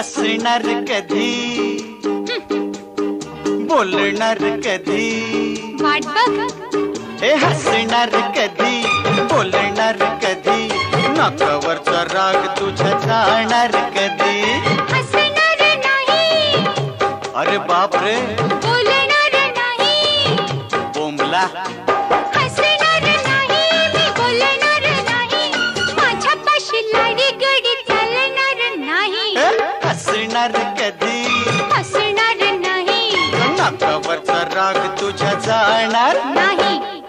हसणार कधी, बोलणार कधी, वाट बघ. हे हसणार कधी, बोलणार कधी, नाकावरचा राग तुझ्या जाणार कधी. हसणार नाही, अरे बापरे, बोलणार नाही, बोंबला. हसणार नाही, मी बोलणार नाही, माझ्यापाशी लाडी गडी चालणार नाही. हसणार कधी, हसणार नाही, नाकावरचा राग तुझ्या जाणार नाही.